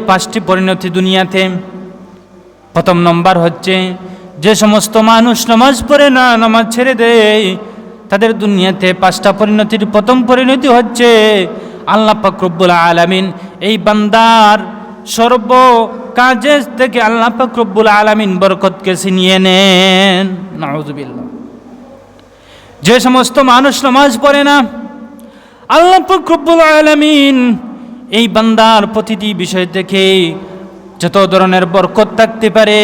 5টি পরিণতি দুনিয়াতে। প্রথম নম্বর হচ্ছে, যে সমস্ত মানুষ নামাজ পড়ে না, নামাজ ছেড়ে দেয়, তাদের দুনিয়াতে 5টা পরিণতির প্রথম পরিণতি হচ্ছে আল্লাহ পাক রব্বুল আলামিন এই বান্দার সর্ব কাজের থেকে আল্লাহ পাক রব্বুল আলামিন বরকতকে ছিনিয়ে নেন। নাউযুবিল্লাহ। যে সমস্ত মানুষ নামাজ পড়ে না, আল্লাহ পাক রব্বুল আলামিন এই বান্দার প্রতিটি বিষয় থেকে যত ধরনের বরকত থাকতে পারে,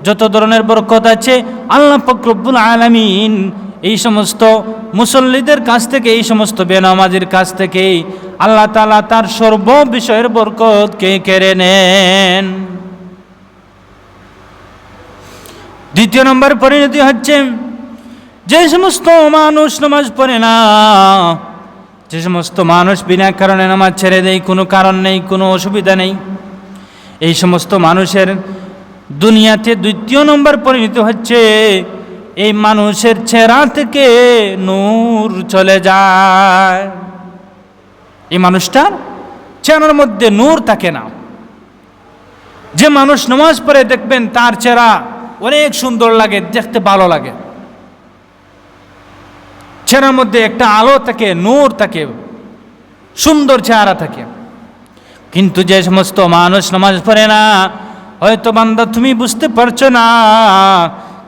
যত ধরনের বরকত আছে, আল্লাহ পাক রব্বুল আলামিন এই সমস্ত মুসল্লিদের কাছ থেকে, এই সমস্ত বেনামাজির কাছ থেকে আল্লাহ তাআলা তার সর্ব বিষয়ের বরকতকে কেড়ে নেন। দ্বিতীয় নম্বর পরিণতি হচ্ছে, যে সমস্ত মানুষ নামাজ পড়ে না, যে সমস্ত মানুষ বিনা কারণে নামাজ ছেড়ে দেয়, কোনো কারণ নেই, কোনো অসুবিধা নেই, এই সমস্ত মানুষের দুনিয়াতে দ্বিতীয় নম্বর পরিণতি হচ্ছে এই মানুষের চেহারা থেকে নূর চলে যায়। এই মানুষটার চেহারার মধ্যে নূর থাকে না। যে মানুষ নামাজ পড়ে দেখবেন তার চেহারা অনেক সুন্দর লাগে, দেখতে ভালো লাগে, চেহারার মধ্যে একটা আলো থাকে, নূর থাকে, সুন্দর চেহারা থাকে। কিন্তু যে সমস্ত মানুষ নামাজ পড়ে না, হয়তো বান্দা তুমি বুঝতে পারছো না,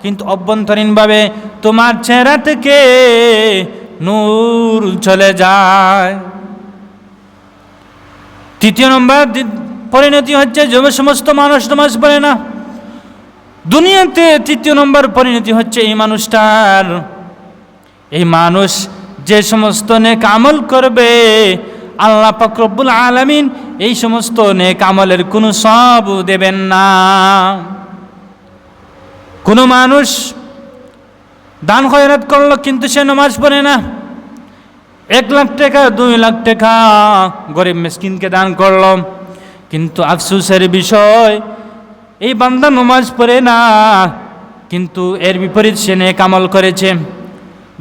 কিন্তু অভ্যন্তরীণভাবে তোমার চেহারা থেকে নূর চলে যায়। তৃতীয় নম্বর পরিণতি হচ্ছে, যে সমস্ত মানুষ নামাজ পড়ে না দুনিয়াতে, তৃতীয় নম্বর পরিণতি হচ্ছে এই মানুষ যে সমস্ত নেক আমল করবে, আল্লাহ পাক রব্বুল আলামিন এই সমস্ত নেক আমলের কোনো সওয়াব দেবেন না। কোনো মানুষ দান খয়রাত করলো কিন্তু সে নামাজ পড়ে না, 1 লাখ টাকা 2 লাখ টাকা গরিব মিসকিনকে দান করলো, কিন্তু আফসোসের বিষয় এই বান্দা নামাজ পড়ে না, কিন্তু এর বিপরীত সে নেক আমল করেছে।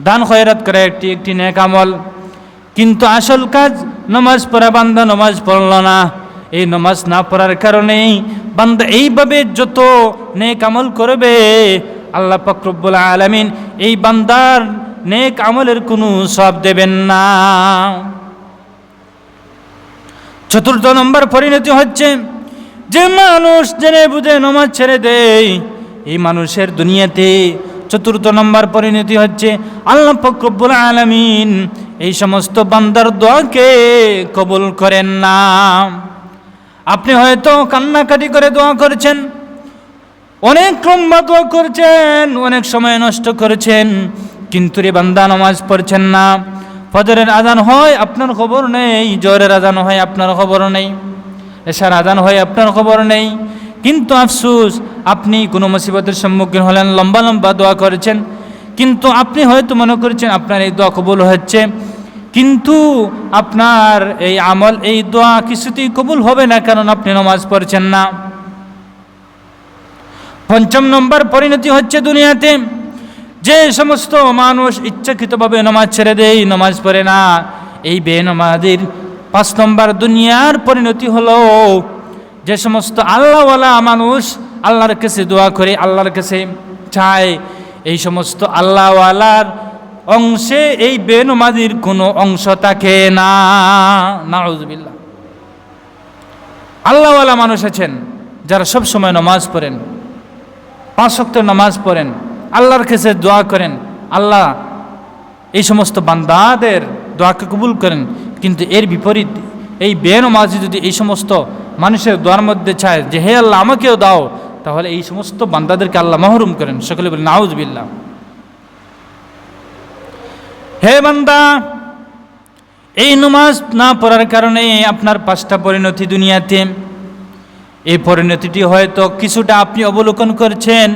দান খয়রাত করা একটি নেক আমল, কিন্তু আসল কাজ নামাজ পড়া, বান্দা নামাজ পড়ল না। এই নামাজ না পড়ার কারণেই বান্দা এইভাবে যত নেক আমল করবে, আল্লাহ পাক রব্বুল আলামিন এই বান্দার নেক আমলের কোনো সওয়াব দেবেন না। চতুর্থ নম্বর পরিণতি হচ্ছে, যে মানুষ জেনে বুঝে নামাজ ছেড়ে দেয়, এই মানুষের দুনিয়াতে চতুর্থ নম্বর পরিণতি হচ্ছে আল্লাহ পাক রব্বুল আলামিন এই সমস্ত বান্দার দোয়াকে কবুল করেন না। আপনি হয়তো কান্নাকাটি করে দোয়া করেছেন, অনেক লম্বা দোয়া করছেন, অনেক সময় নষ্ট করেছেন, কিন্তু রে বান্দা নামাজ পড়ছেন না। ফজরের আজান হয় আপনার খবর নেই, জোহরের আজান হয় আপনার খবর নেই, এশার আজান হয় আপনার খবর নেই, কিন্তু আফসোস আপনি কোনো মুসিবতের সম্মুখীন হলেন, লম্বা লম্বা দোয়া করেছেন, কিন্তু আপনি হয়তো মনে করছেন আপনার এই দোয়া কবুল হচ্ছে, কিন্তু আপনার এই আমল, এই দোয়া কিছুতেই কবুল হবে না, কারণ আপনি নামাজ পড়ছেন না। পঞ্চম নম্বর পরিণতি হচ্ছে, দুনিয়াতে যে সমস্ত মানুষ ইচ্ছাকৃতভাবে নামাজ ছেড়ে দেয়, নামাজ পড়ে না, এই বেনামাজির 5 নম্বর দুনিয়ার পরিণতি হলো, যে সমস্ত আল্লাহওয়ালা মানুষ আল্লাহর কাছে দোয়া করে, আল্লাহর কাছে চায়, এই সমস্ত আল্লাহওয়ালার অংশে এই বেনামাজির কোনো অংশ থাকে না। নাউযুবিল্লাহ। আল্লাহওয়ালা মানুষ আছেন যারা সব সময় নামাজ পড়েন, 5 ওয়াক্ত নামাজ পড়েন, আল্লাহর কাছে দোয়া করেন, আল্লাহ এই সমস্ত বান্দাদের দোয়াকে কবুল করেন, কিন্তু এর বিপরীত এই বেনামাজি যদি এই সমস্ত মানুষের দোয়ার মধ্যে চায় যে হে আল্লাহ আমাকেও দাও, তাহলে এই সমস্ত বান্দাদেরকে আল্লাহ মাহরুম করেন। সকলে বলেন নাউযুবিল্লাহ। হে বান্দা, এই নামাজ না পড়ার কারণে আপনার 5টা পরিণতি দুনিয়াতে। এই পরিণতিটি হয়তো কিছুটা আপনি অবলোকন করছেন,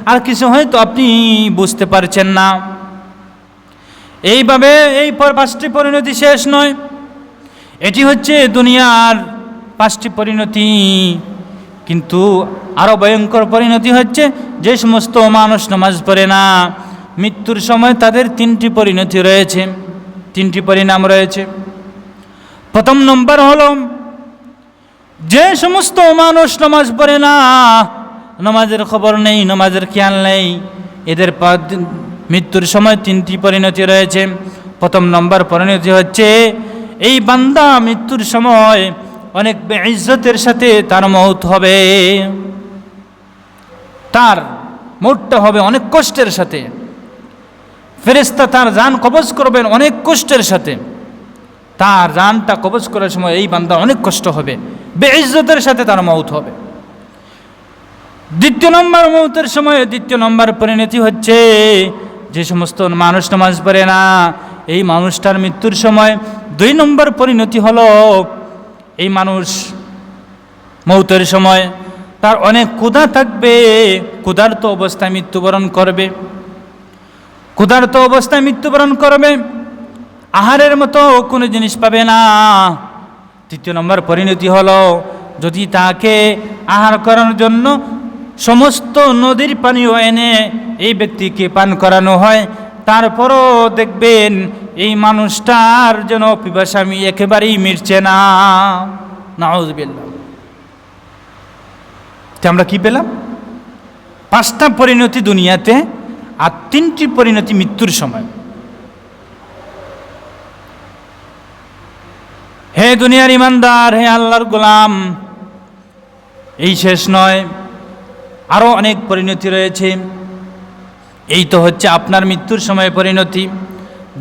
আর কিছু হয়তো আপনি বুঝতে পারছেন না। এইভাবে এই 5টি পরিণতি শেষ নয়, এটি হচ্ছে দুনিয়ার 5টি পরিণতি, কিন্তু আরও ভয়ঙ্কর পরিণতি হচ্ছে যে সমস্ত মানুষ নামাজ পড়ে না, মৃত্যুর সময় তাদের 3টি পরিণতি রয়েছে, 3টি পরিণাম রয়েছে। প্রথম নম্বর হলো, যে সমস্ত মানুষ নামাজ পড়ে না, নামাজের খবর নেই, নামাজের খেয়াল নেই, এদের মৃত্যুর সময় 3টি পরিণতি রয়েছে। প্রথম নম্বর পরিণতি হচ্ছে এই বান্দা মৃত্যুর সময় অনেক বেইজ্জতের সাথে তার মওত হবে, তার মওতটা হবে অনেক কষ্টের সাথে। ফেরেশতা তার জান কবজ করবেন অনেক কষ্টের সাথে, তার জানটা কবজ করার সময় এই বান্দা অনেক কষ্ট হবে, বেইজ্জতের সাথে তার মওত হবে। দ্বিতীয় নম্বর মওতের সময় দ্বিতীয় নম্বর পরিণতি হচ্ছে যে সমস্ত মানুষ নামাজ পড়ে না, এই মানুষটার মৃত্যুর সময় 2 নম্বর পরিণতি হলো এই মানুষ মওতের সময় তার অনেক ক্ষুধা থাকবে, ক্ষুধার্ত অবস্থায় মৃত্যুবরণ করবে, ক্ষুধার্ত অবস্থায় মৃত্যুবরণ করবে, আহারের মতো কোনো জিনিস পাবে না। তৃতীয় নম্বর পরিণতি হলো যদি তাকে আহার করানোর জন্য সমস্ত নদীর পানিও এনে এই ব্যক্তিকে পান করানো হয়, তারপরও দেখবেন এই মানুষটার যেন পিপাসা একেবারেই মিটছে না। নাউযুবিল্লাহ। আমরা কি পেলাম? 5টা পরিণতি দুনিয়াতে আর 3টি পরিণতি মৃত্যুর সময়। হে দুনিয়ার ইমানদার, হে আল্লাহর গোলাম, এই শেষ নয়, আরও অনেক পরিণতি রয়েছে। এই তো হচ্ছে আপনার মৃত্যুর সময় পরিণতি।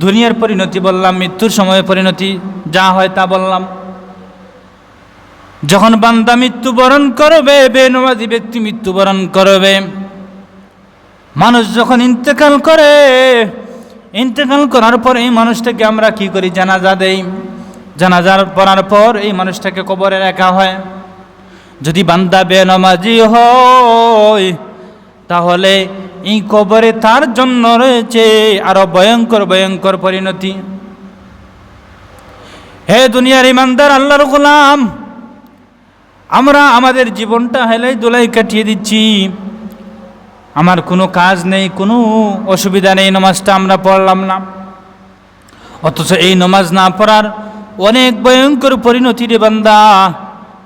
দুনিয়ার পরিণতি বললাম, মৃত্যুর সময় পরিণতি যা হয় তা বললাম। যখন বান্দা মৃত্যুবরণ করবে, বেনমাজি ব্যক্তি মৃত্যুবরণ করবে, মানুষ যখন ইন্তেকাল করে, ইন্তেকাল করার পর এই মানুষটাকে আমরা কি করি? জানাজা দেই। জানাজার পড়ার পর এই মানুষটাকে কবরে রাখা হয়। যদি বান্দা বেনমাজি হয় তাহলে এই কবরে তার জন্য রয়েছে আরো ভয়ঙ্কর ভয়ঙ্কর পরিণতি। হে দুনিয়ার ইমানদার আল্লাহর গোলাম, আমরা আমাদের জীবনটা হেলাই দোলাই কাটিয়ে দিচ্ছি, আমার কোনো কাজ নেই, কোনো অসুবিধা নেই, নামাজটা আমরা পড়লাম না, অথচ এই নামাজ না পড়ার অনেক ভয়ঙ্কর পরিণতি রে বান্দা।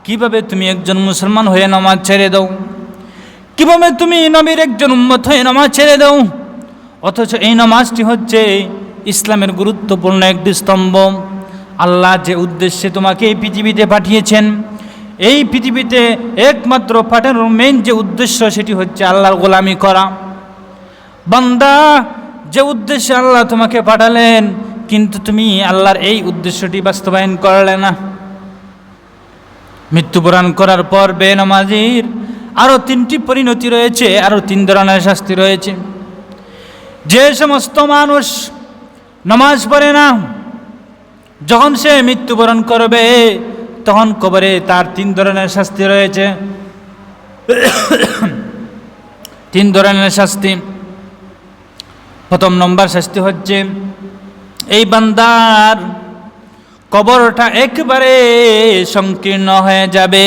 কিভাবে তুমি একজন মুসলমান হয়ে নামাজ ছেড়ে দাও? কিভাবে তুমি নবীর একজন উম্মত হয়ে নামাজ ছেড়ে দাও? অথচ এই নামাজটি হচ্ছে ইসলামের গুরুত্বপূর্ণ একটি স্তম্ভ। আল্লাহ যে উদ্দেশ্যে তোমাকে এই পৃথিবীতে পাঠিয়েছেন, এই পৃথিবীতে একমাত্র পাঠানোর মেইন যে উদ্দেশ্য সেটি হচ্ছে আল্লাহর গোলামি করা। বান্দা, যে উদ্দেশ্যে আল্লাহ তোমাকে পাঠালেন, কিন্তু তুমি আল্লাহর এই উদ্দেশ্যটি বাস্তবায়ন করলে না। মৃত্যুবরণ করার পর বেনামাজির আরও 3টি পরিণতি রয়েছে, আরও 3 ধরনের শাস্তি রয়েছে। যে সমস্ত মানুষ নামাজ পড়ে না, যখন সে মৃত্যুবরণ করবে তখন কবরে তার 3 ধরনের শাস্তি রয়েছে। 3 ধরনের শাস্তি। প্রথম নম্বর শাস্তি হচ্ছে এই বান্দার কবরটা একবারে সংকীর্ণ হয়ে যাবে।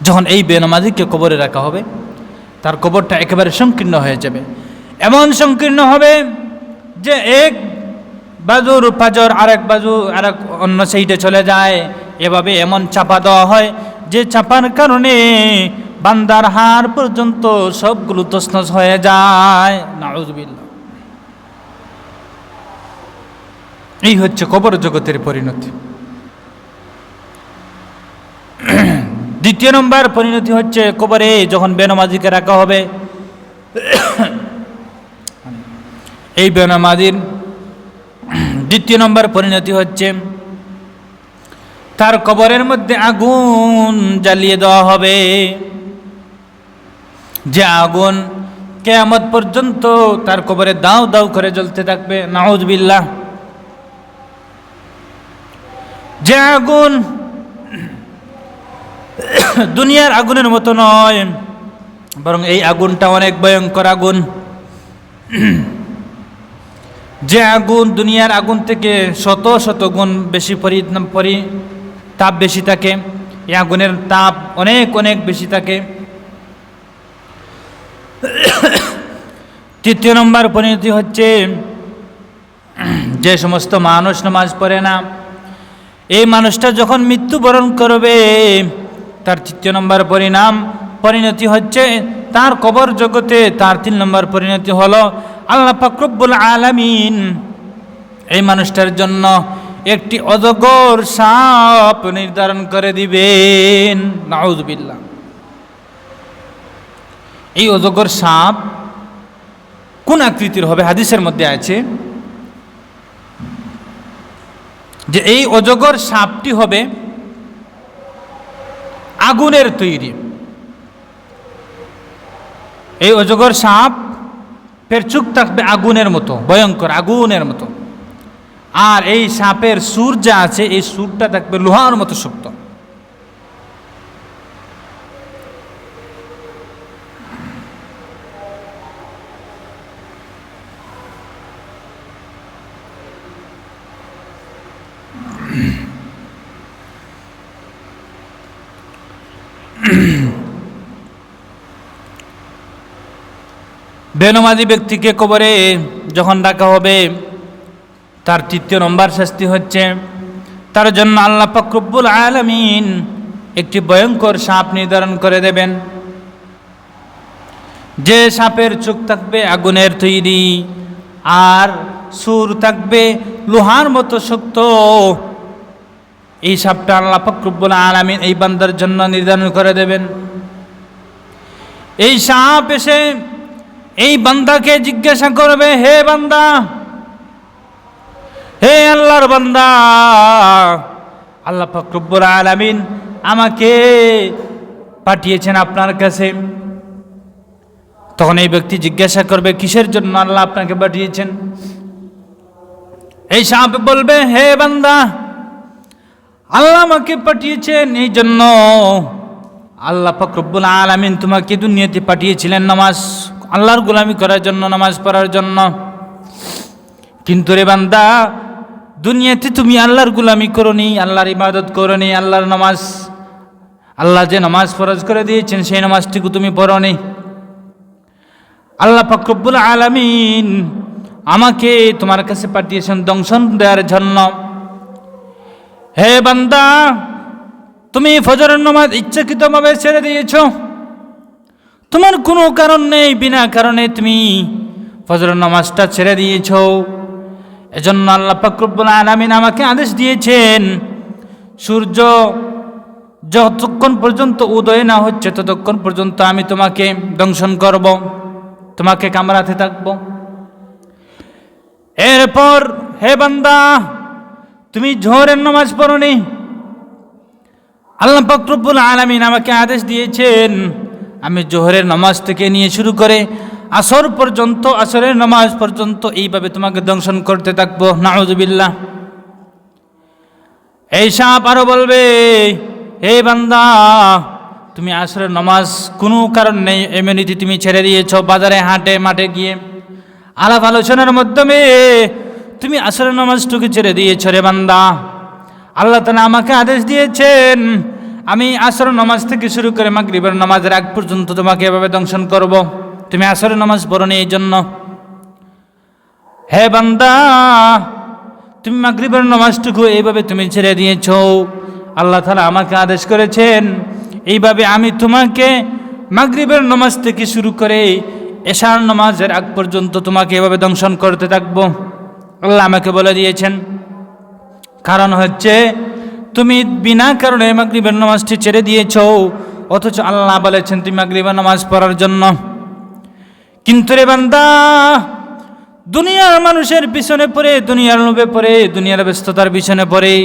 যখন এই বেনামাজিকে কবরে রাখা হবে, তার কবরটা একেবারে সংকীর্ণ হয়ে যাবে। এমন সংকীর্ণ হবে যে এক বাজুর পাজর আরেক বাজু আরেক অন্য সাইডে চলে যায়। এভাবে এমন চাপা দেওয়া হয় যে চাপার কারণে বান্দার হাড় পর্যন্ত সবগুলো তছনছ হয়ে যায়। নাউযুবিল্লাহ। এই হচ্ছে কবর জগতের পরিণতি। দ্বিতীয় নম্বর পরিণতি হচ্ছে কবরে যখন বেনামাজিকে রাখা হবে, এই বেনামাজির দ্বিতীয় নম্বর পরিণতি হচ্ছে তার কবরের মধ্যে আগুন জ্বালিয়ে দেওয়া হবে, যে আগুন কিয়ামত পর্যন্ত তার কবরে দাউ দাউ করে জ্বলতে থাকবে। নাউযুবিল্লাহ। যে আগুন দুনিয়ার আগুনের মতো নয়, বরং এই আগুনটা অনেক ভয়ঙ্কর আগুন। যে আগুন দুনিয়ার আগুন থেকে শত শত গুণ বেশি তাপ বেশি থাকে, এই আগুনের তাপ অনেক অনেক বেশি থাকে। তৃতীয় নম্বর পরিণতি হচ্ছে যে সমস্ত মানুষ নামাজ পড়ে না, এই মানুষটা যখন মৃত্যুবরণ করবে, তার 3 নম্বর পরিণতি হচ্ছে তার কবর জগতে তার 3 নম্বর পরিণতি হলো আল্লাহ পাক রব্বুল আলামিন এই মানুষটার জন্য একটি অজগর সাপ নির্ধারণ করে দিবেন। নাউযুবিল্লাহ। এই অজগর সাপ কোন আকৃতির হবে? হাদিসের মধ্যে আছে যে এই অজগর সাপটি হবে আগুনের তৈরি। এই অজগর সাপ এর চোখ থাকবে আগুনের মতো, ভয়ঙ্কর আগুনের মতো। আর এই সাপের সুর যা আছে, এই সুরটা থাকবে লোহার মতো শক্ত। বেনমাজি ব্যক্তিকে কবরে যখন ডাকা হবে, তার 3 নম্বর শাস্তি হচ্ছে তার জন্য আল্লাহ পাক রব্বুল আলামিন একটি ভয়ঙ্কর সাপ নির্ধারণ করে দেবেন, যে সাপের চোখ থাকবে আগুনের তৈরি আর সুর থাকবে লোহার মতো শক্ত। এই সাপটা আল্লাহ পাক রব্বুল আলামিন এই বান্দার জন্য নির্ধারণ করে দেবেন। এই সাপ এসে এই বান্দাকে জিজ্ঞাসা করবে, হে বান্দা, হে আল্লাহর বান্দা, আল্লাহ পাক রব্বুল আলামিন আমাকে পাঠিয়েছেন আপনার কাছে। তখন এই ব্যক্তি জিজ্ঞাসা করবে, কিসের জন্য আল্লাহ আপনাকে পাঠিয়েছেন? এই সাপ বলবে, হে বান্দা, আল্লাহ আমাকে পাঠিয়েছেন এই জন্য, আল্লাহ পাক রব্বুল আলামিন তোমাকে দুনিয়াতে পাঠিয়েছিলেন নামাজ, আল্লাহর গোলামি করার জন্য, নামাজ পড়ার জন্য। কিন্তু রে বান্দা, দুনিয়াতে তুমি আল্লাহর গোলামি করনি, আল্লাহর ইবাদত করনি, আল্লাহর নামাজ, আল্লাহ যে নামাজ ফরজ করে দিয়েছেন সেই নামাজটুকু তুমি পড়নি। আল্লাহ পাক রব্বুল আলামিন আমাকে তোমার কাছে পাঠিয়েছেন দংশন দেওয়ার জন্য। হে বান্দা, তুমি ফজরের নামাজ ইচ্ছাকৃতভাবে ছেড়ে দিয়েছ, তোমার কোনো কারণ নেই, বিনা কারণে তুমি ফজরের নামাজটা ছেড়ে দিয়েছ। এজন্য আল্লাহ পাক রব্বুল আলামিন আমাকে আদেশ দিয়েছেন, সূর্য যতক্ষণ পর্যন্ত উদয় না হচ্ছে ততক্ষণ পর্যন্ত আমি তোমাকে দংশন করব, তোমাকে কামড়াতে থাকব। এরপর হে বান্দা, তুমি জোহরের নামাজ পড়নি, আল্লাহ পাক রব্বুল আলামিন আমাকে আদেশ দিয়েছেন আমি জোহরের নামাজ থেকে নিয়ে শুরু করে আসর পর্যন্ত, আসরের নামাজ পর্যন্ত এইভাবে তোমাকে দংশন করতে থাকবো। নাউযুবিল্লাহ। এই সাপ আরো বলবে, হে বান্দা, তুমি আসরের নামাজ কোনো কারণ নেই এমনিতে তুমি ছেড়ে দিয়েছ, বাজারে হাটে মাঠে গিয়ে আলাপ আলোচনার মাধ্যমে তুমি আসরের নামাজটুকু ছেড়ে দিয়েছ। রে বান্দা, আল্লাহ তাআলা আমাকে আদেশ দিয়েছেন আমি আসরের নামাজ থেকে শুরু করে মাগরিবের নামাজের আগ পর্যন্ত তোমাকে এভাবে দংশন করব, তুমি আসরের নামাজ পড়নি এই জন্য। হে বান্দা, তুমি মাগরিবের নামাজটুকু এইভাবে তুমি ছেড়ে দিয়েছ, আল্লাহ তাআলা আমাকে আদেশ করেছেন এইভাবে আমি তোমাকে মাগরিবের নামাজ থেকে শুরু করে এশার নামাজের আগ পর্যন্ত তোমাকে এভাবে দংশন করতে থাকবো। আল্লাহ আমাকে বলে দিয়েছেন, কারণ হচ্ছে তুমি বিনা কারণে মাগরিবের নামাজটি ছেড়ে দিয়েছ, অথচ আল্লাহ বলেছেন তুমি মাগরিবের নামাজ পড়ার জন্য। কিন্তু রে বান্দা, দুনিয়ার মানুষের পিছনে পড়ে, দুনিয়ার লোভে পড়ে, দুনিয়ার ব্যস্ততার পিছনে পড়ে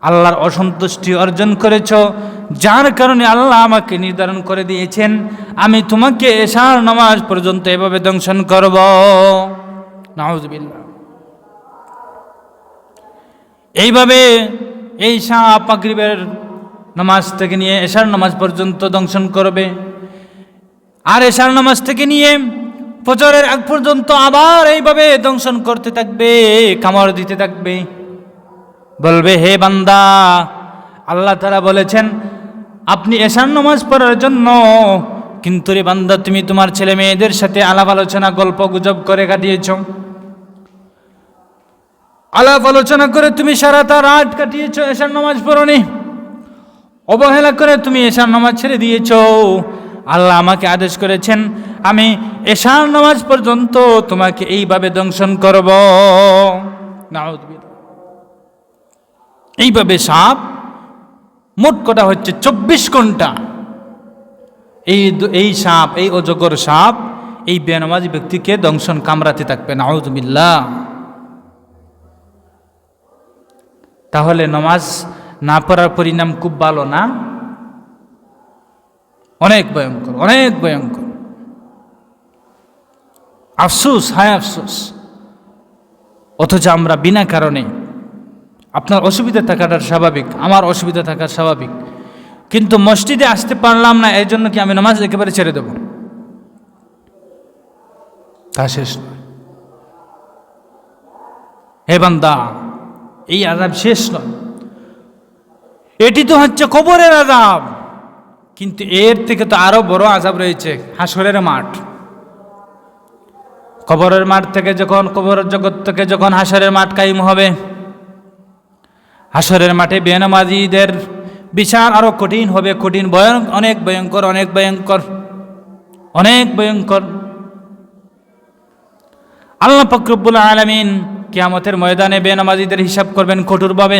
আল্লাহর অসন্তুষ্টি অর্জন করেছ, যার কারণে আল্লাহ আমাকে নির্ধারণ করে দিয়েছেন আমি তোমাকে এশার নামাজ পর্যন্ত এভাবে দংশন করব। নাউযুবিল্লাহ। এইভাবে এই সাপ মাগরিবের নামাজ থেকে নিয়ে এশার নামাজ পর্যন্ত দংশন করবে, আর এশার নামাজ থেকে নিয়ে ফজরের আগ পর্যন্ত আবার এইভাবে দংশন করতে থাকবে, কামড় দিতে থাকবে। বলবে, হে বান্দা, আল্লাহ তাআলা বলেছেন আপনি এশার নামাজ পড়ার জন্য, কিন্তু রে বান্দা তুমি তোমার ছেলে মেয়েদের সাথে আলাপ আলোচনা গল্প গুজব করে কাটিয়েছ, আলাপ আলোচনা করে তুমি সারাটা রাত কাটিয়েছ, এশার নামাজ পড়নি, অবহেলা করে তুমি এশার নামাজ ছেড়ে দিয়েছ। আল্লাহ আমাকে আদেশ করেছেন আমি এশার নামাজ পর্যন্ত তোমাকে এইভাবে দংশন করব। নাউযুবিল্লাহ। এইভাবে সাপ মোট কথা হচ্ছে 24 ঘন্টা এই সাপ, এই অজগর সাপ এই বেনামাজি ব্যক্তিকে দংশন কামড়াতে থাকবে। নাউযুবিল্লাহ। তাহলে নামাজ না পড়ার পরিণাম খুব ভালো না? অনেক ভয়ঙ্কর, অনেক ভয়ঙ্কর। আফসোস, হায় আফসোস। অথচ আমরা বিনা কারণে, আপনার অসুবিধা থাকাটা স্বাভাবিক, আমার অসুবিধা থাকা স্বাভাবিক, কিন্তু মসজিদে আসতে পারলাম না এই জন্য কি আমি নামাজ একেবারে ছেড়ে দেব? তা শেষ নয়। হে বান্দা, এই আযাব শেষ নয়, এটি তো হচ্ছে কবরের আযাব, কিন্তু এর থেকে তো আরো বড় আযাব রয়েছে, হাসরের মাঠ। কবরের মাঠ থেকে যখন, কবরের জগৎ থেকে যখন হাসরের মাঠ কায়েম হবে, হাসরের মাঠে বেনামাজিদের বিচার আরো কঠিন হবে, কঠিন, অনেক ভয়ঙ্কর, অনেক ভয়ঙ্কর, অনেক ভয়ঙ্কর। আল্লাহ পাক রব্বুল আলামিন কিয়ামতের ময়দানে বেনামাজিদের হিসাব করবেন কঠোরভাবে।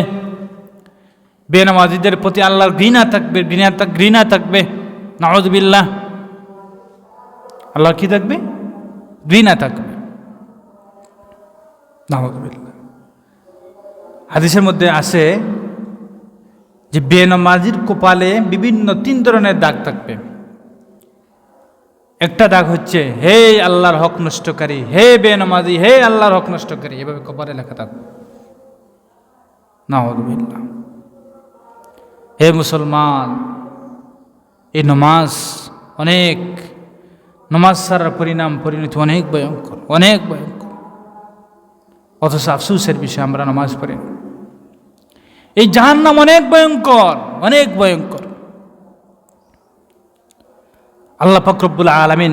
বেনামাজিদের প্রতি আল্লাহর ঘৃণা থাকবে, ঘৃণা থাকবে। নাউযুবিল্লাহ। আল্লাহর কি থাকবে? ঘৃণা থাকবে। নাউযুবিল্লাহ। হাদিসের মধ্যে আছে যে বেনামাজির কপালে বিভিন্ন 3 ধরনের দাগ থাকবে। একটা দাগ হচ্ছে হে আল্লাহর হক নষ্টকারী, হে বেনামাজি, হে আল্লাহর হক নষ্টকারী, এভাবে কপালে লেখা থাকবে। নাউযুবিল্লাহ। হে মুসলমান, এই নামাজ অনেক, নামাজ ছাড়ার পরিণতি অনেক ভয়ঙ্কর, অনেক ভয়ঙ্কর। অথচ আফসোসের বিষয় আমরা নামাজ পড়ি না। এই জাহান্নাম অনেক ভয়ঙ্কর, অনেক ভয়ঙ্কর। আল্লাহ পাক রব্বুল আলামিন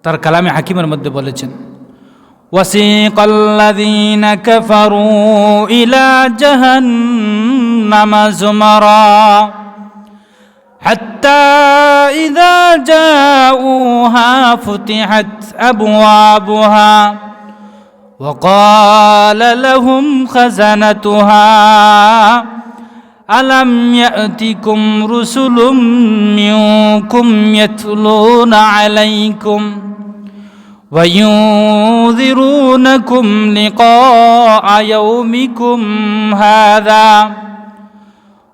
তার কালামে হাকিমের মধ্যে বলেছেন, ওয়াসিকাল্লাযীনা কাফারু ইলা জাহান্নামা যুমারা হাত্তা ইযা জাউহা ফুতিহাত আবওয়াবুহা وقال لهم خزنتها ألم يأتكم رسل منكم يتلون عليكم وينذرونكم لقاء يومكم هذا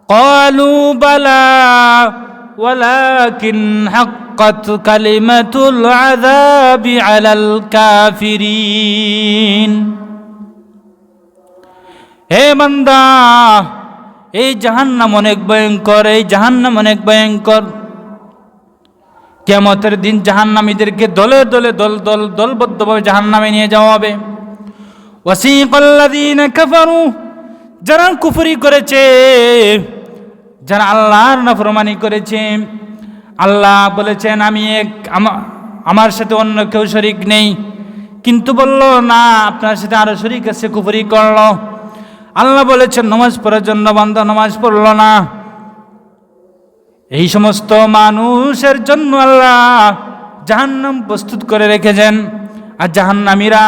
قالوا بلى ولكن حقت كلمة العذاب على الكافرين। হে বান্দা, এই জাহান্নাম অনেক ভয়ঙ্কর, এই জাহান্নাম অনেক ভয়ঙ্কর। কিয়ামতের দিন জাহান্নামীদেরকে দলে দলে দলবদ্ধভাবে জাহান্নামে নিয়ে যাওয়া হবে। ওয়াসিকাল্লাযীনা কাফারু, যারা কুফরি করেছে, যারা আল্লাহর নাফরমানি করেছে। আল্লাহ বলেছেন আমি এক, আমার সাথে অন্য কেউ শরীক নেই, কিন্তু বলল না আপনার সাথে আরো শরীক আছে, কুফরি করলো। আল্লাহ বলেছেন নামাজ পড়ার জন্য, বান্দা নামাজ পড়ল না। এই সমস্ত মানুষের জন্য আল্লাহ জাহান্নাম প্রস্তুত করে রেখেছেন, আর জাহান্নামীরা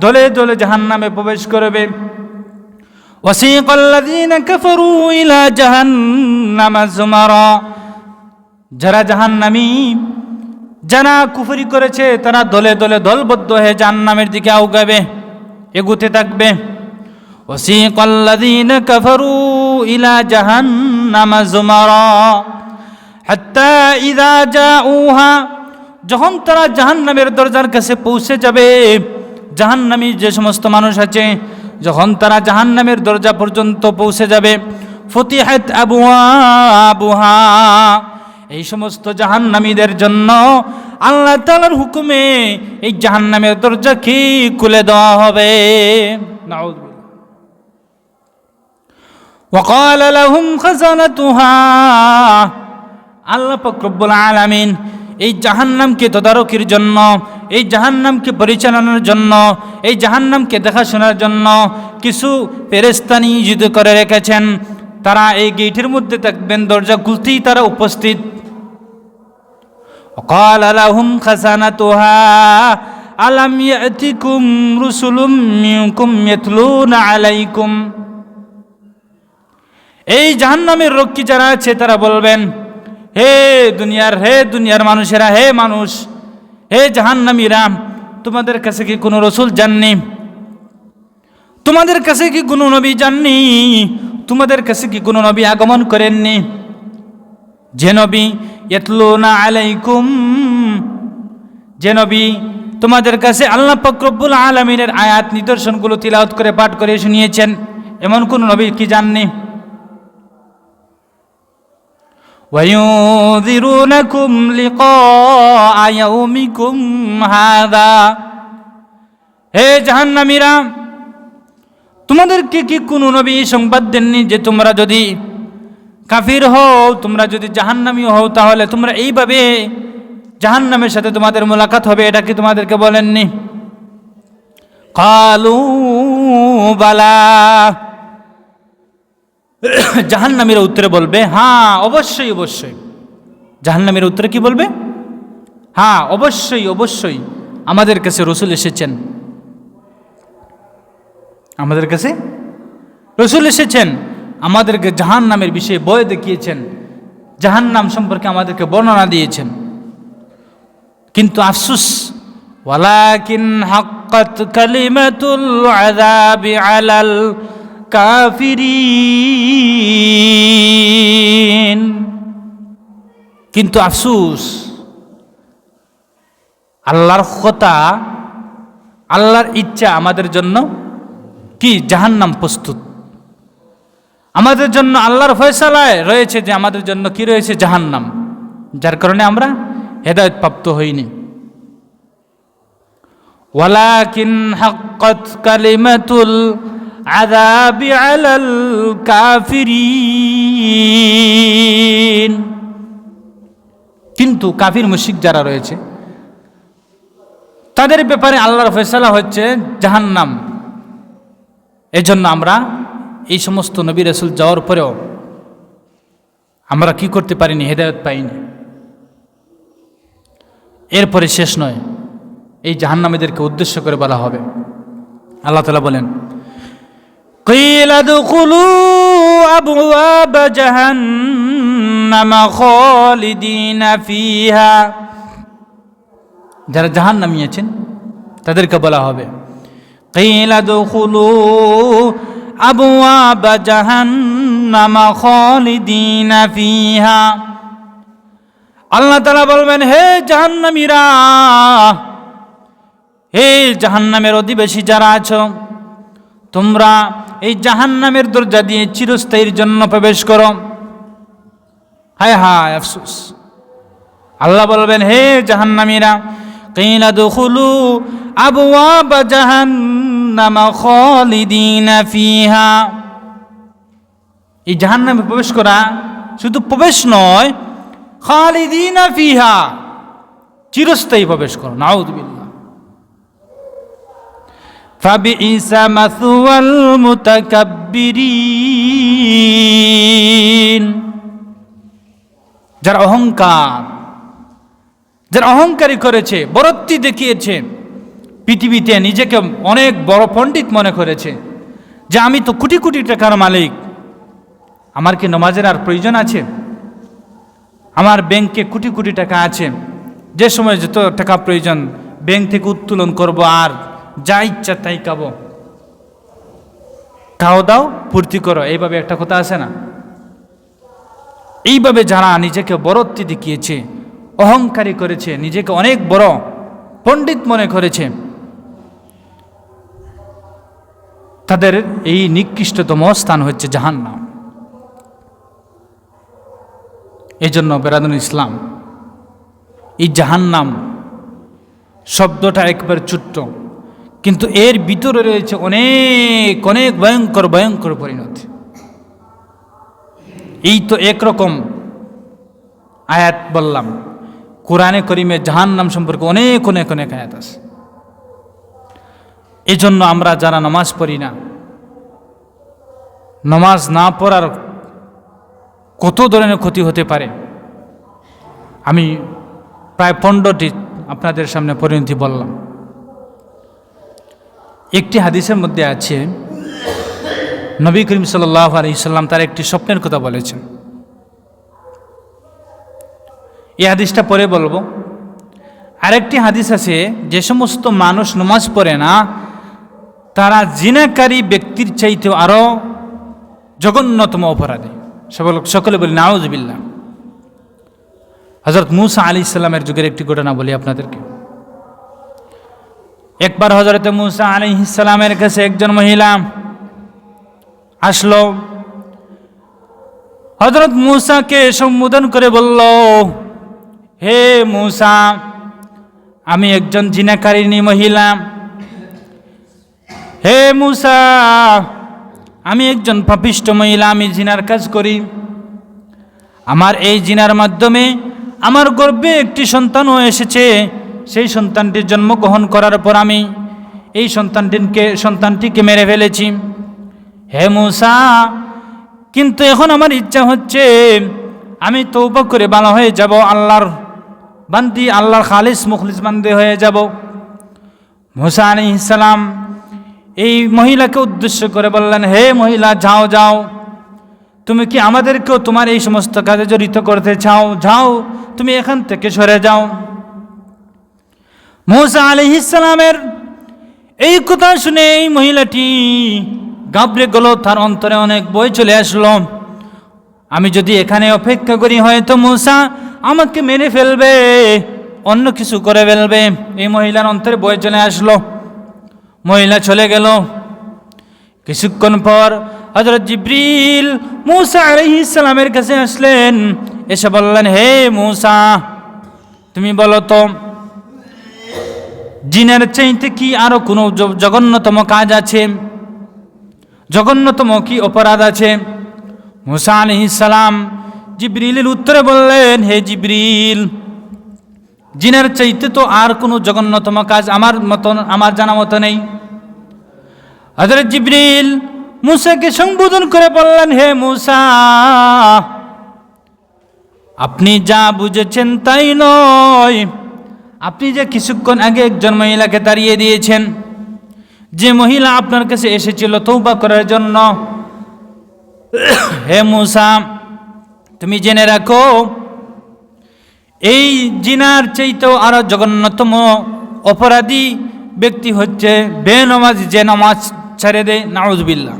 দলে দলে জাহান্নামে প্রবেশ করবে। ওয়াসিকাল্লাযীনা কাফারু ইলা জাহান্নামা যুমারা, যারা জাহান্নামী, যারা কুফরি করেছে, তারা দলে দলে দলবদ্ধ হয়ে জাহান্নামের দিকে এগুতে থাকবে। ওয়াসিকাল্লাযীনা কাফারু ইলা জাহান্নামা যুমারা হাত্তা ইযা জাউহা, যখন তারা জাহান্নামের দরজার কাছে পৌঁছে যাবে, জাহান্নামী যে সমস্ত মানুষ আছে, যখন তারা জাহান্নামের দরজা পর্যন্ত পৌঁছে যাবে, ফুতিহাত আবওয়াবুহা, এই সমস্ত জাহান্নামীদের জন্য আল্লাহ তাআলার হুকুমে এই জাহান্নামের দরজা কি খুলে দেওয়া হবে। নাউযুবিল্লাহ। وقال لهم خزنتها, আল্লাহ পাক রব্বুল আলামিন এই জাহান্নামকে তদারকির জন্য, এই জাহান্নামকে পরিচালনার জন্য, এই জাহান্নামকে দেখাশোনার জন্য কিছু ফেরেশতা নিয়োজিত করে রেখেছেন। তারা এই গেটের মধ্যে থাকবেন, দরজা খুলতেই তারা উপস্থিত। وقال لهم خزنتها ألم يأتكم رسل منكم يتلون عليكم। এই জাহান্নামের রক্ষী যারা আছে তারা বলবেন, হে দুনিয়ার মানুষেরা, হে মানুষ, হে জাহান্নামীরা, তোমাদের কাছে কি কোনো রসুল যাননি? তোমাদের কাছে কি কোনো নবী যাননি? তোমাদের কাছে কি কোনো নবী আগমন করেননি? যে নবী ইয়াতলুনা আলাইকুম, যে নবী তোমাদের কাছে আল্লাহ পাক রব্বুল আলামিনের আয়াত নিদর্শনগুলো তিলাওয়াত করে পাঠ করে শুনিয়েছেন, এমন কোন নবী কি জাননি? ওয়ায়ুযিরুনাকুম লিকাআ ইয়াউমিকুম হাযা। হে জাহান্নামীরা, তোমাদেরকে কি কোনো নবী সংবাদ দেননি যে তোমরা যদি কাফির হও, তোমরা যদি জাহান্নামী হও, তাহলে তোমরা এইভাবে জাহান্নামের সাথে তোমাদের মোলাকাত হবে, এটা কি তোমাদেরকে বলেননি? কালু বালা। জাহান্নামীরা উত্তরে বলবে, হ্যাঁ অবশ্যই অবশ্যই। জাহান্নামীরা উত্তরে কি বলবে? হ্যাঁ অবশ্যই অবশ্যই, আমাদের কাছে রসুল এসেছেন, আমাদের কাছে রসুল এসেছেন, আমাদেরকে জাহান্নামের বিষয়ে ভয় দেখিয়েছেন, জাহান্নাম সম্পর্কে আমাদেরকে বর্ণনা দিয়েছেন। কিন্তু আফসোস, ওয়ালাকিন হাক্কাত কালিমাতুল আযাবি আলাল কাফিরিন। কিন্তু আফসোস, আল্লাহর কথা, আল্লাহর ইচ্ছা আমাদের জন্য কি জাহান্নাম প্রস্তুত। আমাদের জন্য আল্লাহর ফয়সালায় রয়েছে যে আমাদের জন্য কি রয়েছে? জাহান্নাম। যার কারণে আমরা হেদায়েত প্রাপ্ত হইনি। ওয়ালাকিন হাক্কাত কালিমাতুল আযাবি আলাল কাফিরিন। কিন্তু কাফির মুশরিক যারা রয়েছে তাদের ব্যাপারে আল্লাহর ফয়সালা হচ্ছে জাহান্নাম। এজন্য আমরা এই সমস্ত নবী রাসূল যাওয়ার পরেও আমরা কি করতে পারিনি? হেদায়েত পাইনি। এরপরে শেষ নয়, এই জাহান্নামীদেরকে উদ্দেশ্য করে বলা হবে, আল্লাহ তাআলা বলেন, কিলা দুখুলু আবওয়াব জাহান্নাম খালিদিনা ফিহা। যারা জাহান্নামী আছেন তাদেরকে বলা হবে, কিলা দুখুলু আবওয়াব জাহান্নাম খালিদিনা ফিহা। আল্লাহ তাআলা বলবেন, হে জাহান্নামীরা, হে জাহান্নামের অধিবাসী যারা আছো, তোমরা এই জাহান্নামের দরজা দিয়ে চিরস্থায়ীর জন্য প্রবেশ করো। হায় হায় আফসোস, আল্লাহ বলবেন, হে জাহান্নামীরা, কিলা দুখুলু আবওয়াব জাহান্নাম খালিদিনা ফিহা। এই জাহান্নামে প্রবেশ করা শুধু প্রবেশ নয়, খালিদিনা ফিহা, চিরস্থায়ী প্রবেশ করো। নাউযুবিল্লাহ। ফাবিইসা মাসওয়াল মুতাকাব্বিরিন। যারা অহংকারী করেছে, বরত্বি দেখিয়েছে, পৃথিবীতে নিজেকে অনেক বড় পণ্ডিত মনে করেছে যে আমি তো কোটি কোটি টাকার মালিক, আমার কি নামাজের আর প্রয়োজন আছে? আমার ব্যাংকে কোটি কোটি টাকা আছে, যে সময় যত টাকা প্রয়োজন ব্যাংক থেকে উত্তোলন করব, আর যা ইচ্ছা তাই খাবো, খাও দাও ফুর্তি করো, এইভাবে একটা কথা আছে না? এইভাবে যারা নিজেকে বড়ত্ব দেখিয়েছে, অহংকারী করেছে, নিজেকে অনেক বড় পণ্ডিত মনে করেছে, তাদের এই নিকৃষ্টতম স্থান হচ্ছে জাহান্নাম। এই জন্য বেরাদুল ইসলাম, এই জাহান্নাম শব্দটা একবার ছোট্ট, কিন্তু এর ভিতরে রয়েছে অনেক অনেক ভয়ঙ্কর ভয়ঙ্কর পরিণতি। এই তো একরকম আয়াত বললাম, কোরআনে করিমে জাহান্নাম সম্পর্কে অনেক অনেক অনেক আয়াত আছে। এই জন্য আমরা যারা নামাজ পড়ি না, নামাজ না পড়ার কত ধরনের ক্ষতি হতে পারে, আমি প্রায় 15টি আপনাদের সামনে পরিণতি বললাম। একটি হাদিসের মধ্যে আছে, নবী করিম সাল্লাল্লাহু আলাইহি সাল্লাম তার একটি স্বপ্নের কথা বলেছেন। এই হাদিসটা পরে বলবো। আরেকটি হাদিস আছে, যে সমস্ত মানুষ নামাজ পড়ে না তারা জিনাকারী ব্যক্তির চাইতেও আরো জঘন্যতম অপরাধী। সকলে বলি নাউযুবিল্লাহ। হযরত মূসা আলাইহিস সালামের যুগের একটি ঘটনা বলি আপনাদেরকে। একবার হযরত মূসা আলাইহিস সালামের কাছে একজন মহিলা আসলো। হযরত মূসাকে সম্বোধন করে বলল, হে মূসা, আমি একজন জিনাকারিণী মহিলা। হে মূসা, আমি একজন পাপিষ্ঠ মহিলা, আমি জিনার কাজ করি। আমার এই জিনার মাধ্যমে আমার গর্ভে একটি সন্তানও এসেছে। সেই সন্তানটির জন্মগ্রহণ করার পর আমি এই সন্তানটিকে মেরে ফেলেছি। হে মূসা, কিন্তু এখন আমার ইচ্ছা হচ্ছে আমি তওবা করে ভালো হয়ে যাব, আল্লাহর বান্দি, আল্লাহর খালিস মুখলিস বান্দি হয়ে যাব। মূসা আলাইহিস সালাম এই মহিলাকে উদ্দেশ্য করে বললেন, হে মহিলা, যাও যাও, তুমি কি আমাদেরকেও তোমার এই সমস্ত কাজে জড়িত করতে চাও? যাও, তুমি এখান থেকে সরে যাও। মূসা আলাইহিস সালামের এই কথা শুনে এই মহিলাটি ঘাবড়ে গেল, তার অন্তরে অনেক ভয় চলে আসলো। আমি যদি এখানে অপেক্ষা করি হয়তো মূসা আমাকে মেরে ফেলবে, অন্য কিছু করে ফেলবে। এই মহিলার অন্তরে ভয় চলে আসলো। মহিলা চলে গেল। কিছুক্ষণ পর হযরত জিবরিল মূসা আলাইহিস সালামের কাছে আসলেন, এসে বললেন, হে মূসা, তুমি বলো তো, জিনের চাইতে কি আরো কোনো জঘন্যতম কাজ আছে? জঘন্যতম কি অপরাধ আছে? মূসা আলাইহিস সালাম জিবরিলের উত্তরে বললেন, হে জিবরিল, জিনের চাইতে তো আর কোনো জঘন্যতম কাজ আমার জানা মতো নেই। হযরত জিবরিল মূসাকে সম্বোধন করে বললেন, হে মূসা, আপনি যা বুঝেছেন তাই নয়। আপনি যে কিছুক্ষণ আগে একজন মহিলাকে তাড়িয়ে দিয়েছেন, যে মহিলা আপনার কাছে এসেছিল তওবা করার জন্য, হে মূসা, তুমি জেনে রাখো, এই জিনার চাইতেও আরো জঘন্যতম অপরাধী ব্যক্তি হচ্ছে বেনামাজি, যে নামাজ ছেড়ে দেয়। নাউযুবিল্লাহ।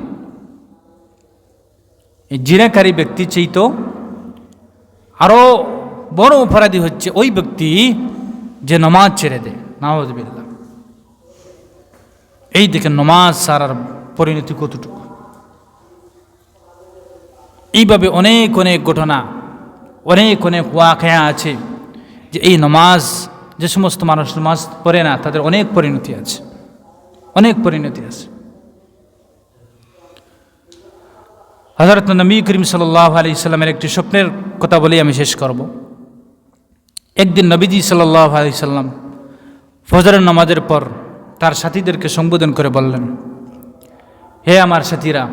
এই জিনাকারী ব্যক্তি চাইতেও আরো বড় অপরাধী হচ্ছে ওই ব্যক্তি যে নামাজ ছেড়ে দেয়। নাউযুবিল্লাহ। এই দেখেন নামাজ ছাড়ার পরিণতি কতটুকু। এইভাবে অনেক অনেক ঘটনা, অনেক অনেক ওয়াকিয়া আছে যে এই নামাজ, যে সমস্ত মানুষ নামাজ পড়ে না তাদের অনেক পরিণতি আছে, অনেক পরিণতি আছে। হযরত নবী করিম সাল্লাল্লাহু আলাইহি সাল্লামের একটি স্বপ্নের কথা বলেই আমি শেষ করব। একদিন নবীজি সাল্লাল্লাহু আলাইহি সাল্লাম ফজরের নামাজের পর তার সাথীদেরকে সম্বোধন করে বললেন, হে আমার সাথীরা,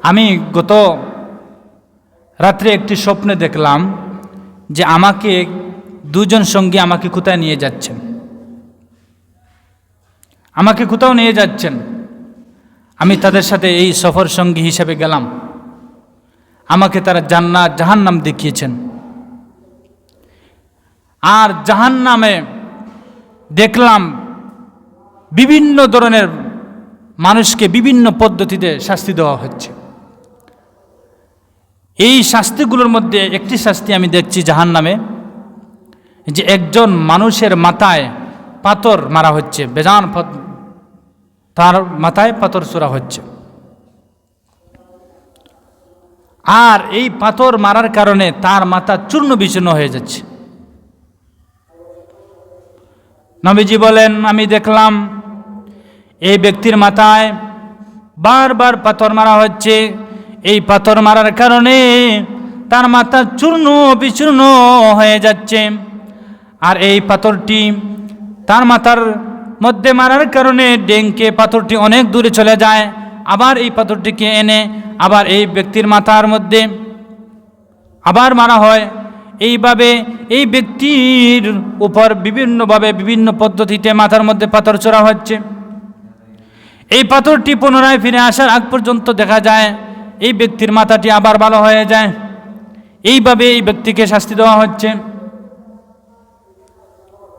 আমি গত রাত্রে একটি স্বপ্নে দেখলাম যে আমাকে দুজন সঙ্গী আমাকে কোথায় নিয়ে যাচ্ছেন, আমাকে কোথাও নিয়ে যাচ্ছেন। আমি তাদের সাথে এই সফর সঙ্গী হিসেবে গেলাম। আমাকে তারা জান্নাত জাহান্নাম দেখিয়েছেন। আর জাহান্নামে দেখলাম বিভিন্ন ধরনের মানুষকে বিভিন্ন পদ্ধতিতে শাস্তি দেওয়া হচ্ছে। এই শাস্তিগুলোর মধ্যে একটি শাস্তি আমি দেখছি জাহান্নামে, যে একজন মানুষের মাথায় পাথর মারা হচ্ছে, বেজান তার মাথায় পাথর ছোড়া হচ্ছে। আর এই পাথর মারার কারণে তার মাথা চূর্ণ বিচূর্ণ হয়ে যাচ্ছে। নবীজি বলেন, আমি দেখলাম এই ব্যক্তির মাথায় বারবার পাথর মারা হচ্ছে। এই পাথর মারার কারণে তার মাথা চূর্ণ বিচূর্ণ হয়ে যাচ্ছে। আর এই পাথরটি তার মাথার মধ্যে মারার কারণে ডেঙ্কে পাথরটি অনেক দূরে চলে যায়। আবার এই পাথরটিকে এনে আবার এই ব্যক্তির মাথার মধ্যে আবার মারা হয়। এইভাবে এই ব্যক্তির উপর বিভিন্নভাবে বিভিন্ন পদ্ধতিতে মাথার মধ্যে পাথর চড়া হচ্ছে। এই পাথরটি পুনরায় ফিরে আসার আগ পর্যন্ত দেখা যায় এই ব্যক্তির মাথাটি আবার ভালো হয়ে যায়। এইভাবে এই ব্যক্তিকে শাস্তি দেওয়া হচ্ছে।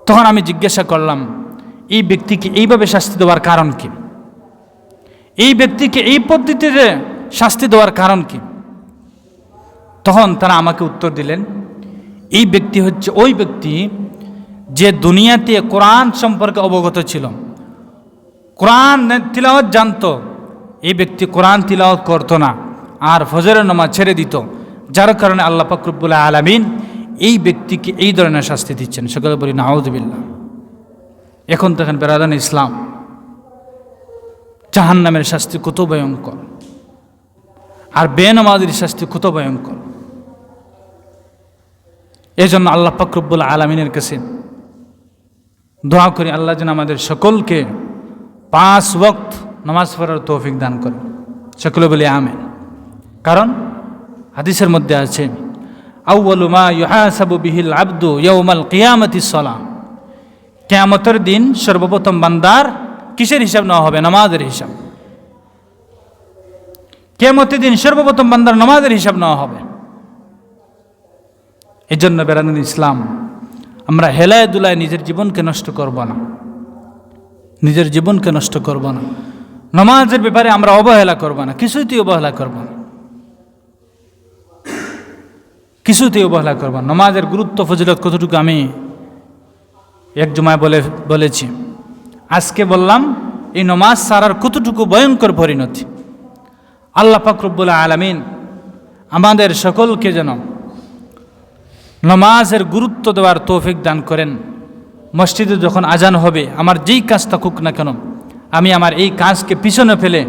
তখন আমি জিজ্ঞাসা করলাম, এই ব্যক্তিকে এইভাবে শাস্তি দেওয়ার কারণ কি? এই ব্যক্তিকে এই পদ্ধতিতে শাস্তি দেওয়ার কারণ কি? তখন তারা আমাকে উত্তর দিলেন, এই ব্যক্তি হচ্ছে ওই ব্যক্তি যে দুনিয়াতে কোরআন সম্পর্কে অবগত ছিল, কোরআন তিলাওয়াত জানতো। এই ব্যক্তি কোরআন তিলাওয়াত করতো না আর ফজরের নামাজ ছেড়ে দিত, যার কারণে আল্লাহ পাক রব্বুল আলামিন এই ব্যক্তিকে এই ধরনের শাস্তি দিচ্ছেন। সকলে বলি নাউযুবিল্লাহ। এখন দেখেন বেরাদান ইসলাম, জাহান্নামের শাস্তি কত ভয়ঙ্কর আর বেনামাজির শাস্তি কত ভয়ঙ্কর। এই জন্য আল্লাহ পাক রব্বুল আলামিনের কাছে দোয়া করি, আল্লাহ যেন আমাদের সকলকে 5 ওয়াক্ত নামাজ পড়ার তৌফিক দান করে। সকলে বলি আমিন। কারণ হাদিসের মধ্যে আছে, আউয়ালু মা ইউহাসাবু বিহিল আবদু ইয়াউমাল কিয়ামাতিস সালাহ। কিয়ামতের দিন সর্বপ্রথম বান্দার কিসের হিসাব নেওয়া হবে? নামাজের হিসাব। কিয়ামতের দিন সর্বপ্রথম বান্দার নামাজের হিসাব নেওয়া হবে। এই জন্য বেরানুল ইসলাম, আমরা হেলায় দুলায় নিজের জীবনকে নষ্ট করব না, নিজের জীবনকে নষ্ট করব না। নামাজের ব্যাপারে আমরা অবহেলা করব না, কিছুতেই অবহেলা করব না, কিছুতেই অবহেলা করব না। নামাজের গুরুত্ব ফজিলত কতটুকু আমি এক জুমায় বলেছি, আজকে বললাম এই নামাজ ছাড়ার কতটুকু ভয়ঙ্কর পরিণতি। আল্লাহ পাক রব্বুল আলামিন আমাদের সকলকে যেন নামাজের গুরুত্ব দেওয়ার তৌফিক দান করেন। মসজিদে যখন আজান হবে, আমার যেই কাজ থাকুক না কেন, আমি আমার এই কাজকে পিছনে ফেলে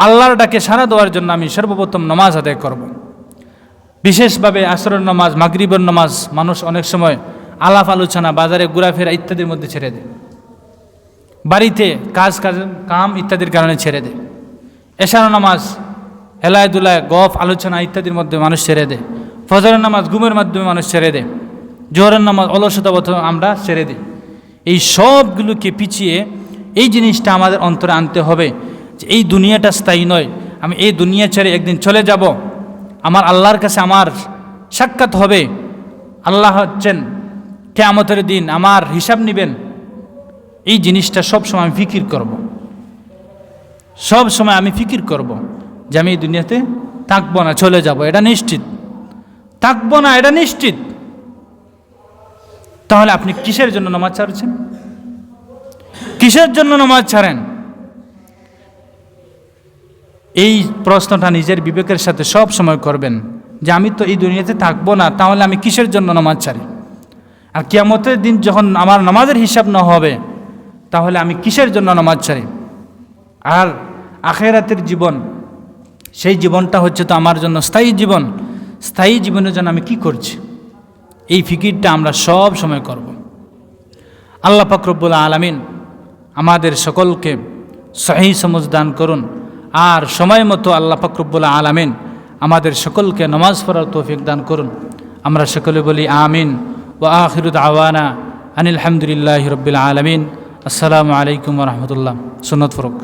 আল্লাহর ডাকে সাড়া দেওয়ার জন্য আমি সর্বপ্রথম নামাজ আদায় করব। বিশেষভাবে আসরের নামাজ, মাগরিবের নামাজ মানুষ অনেক সময় আলাপ আলোচনা, বাজারে ঘোরাফেরা ইত্যাদির মধ্যে ছেড়ে দেয়, বাড়িতে কাম ইত্যাদির কারণে ছেড়ে দেয়। এশার নামাজ হেলায় দুলায় গফ আলোচনা ইত্যাদির মধ্যে মানুষ ছেড়ে দেয়। ফজরের নামাজ ঘুমের মাধ্যমে মানুষ ছেড়ে দেয়। জোহরের নামাজ অলসতাবত আমরা ছেড়ে দিই। এই সবগুলোকে পিছিয়ে এই জিনিসটা আমাদের অন্তরে আনতে হবে যে এই দুনিয়াটা স্থায়ী নয়, আমি এই দুনিয়া ছেড়ে একদিন চলে যাব, আমার আল্লাহর কাছে আমার সাক্ষাৎ হবে। আল্লাহ হচ্ছেন কিয়ামতের দিন আমার হিসাব নেবেন। এই জিনিসটা সবসময় আমি ফিকির করব, সব সময় আমি ফিকির করব যে আমি এই দুনিয়াতে থাকবো না, চলে যাব, এটা নিশ্চিত। থাকবো না এটা নিশ্চিত। তাহলে আপনি কিসের জন্য নামাজ ছাড়ছেন? কিসের জন্য নামাজ ছাড়েন? এই প্রশ্নটা নিজের বিবেকের সাথে সব সময় করবেন যে আমি তো এই দুনিয়াতে থাকবো না, তাহলে আমি কিসের জন্য নামাজ ছাড়ি? আর কিয়ামতের দিন যখন আমার নামাজের হিসাব না হবে, তাহলে আমি কিসের জন্য নামাজ ছাড়ি? আর আখিরাতের জীবন, সেই জীবনটা হচ্ছে তো আমার জন্য স্থায়ী জীবন। স্থায়ী জীবনের জন্য আমি কি করছি? এই ফিকিরটা আমরা সব সময় করব। আল্লাহ পাক রব্বুল আলামিন আমাদের সকলকে সহি সমঝ দান করুন। আর সময় মতো আল্লাহ পাক রব্বুল আলামিন আমাদের সকলকে নামাজ পড়ার তৌফিক দান করুন। আমরা সকলে বলি আমিন। ওয়া আখিরু দাওয়ানা আনিল হামদুলিল্লাহি রাব্বিল আলামিন। আসসালামু আলাইকুম ওয়া রাহমাতুল্লাহ। সুন্নাত ফরক।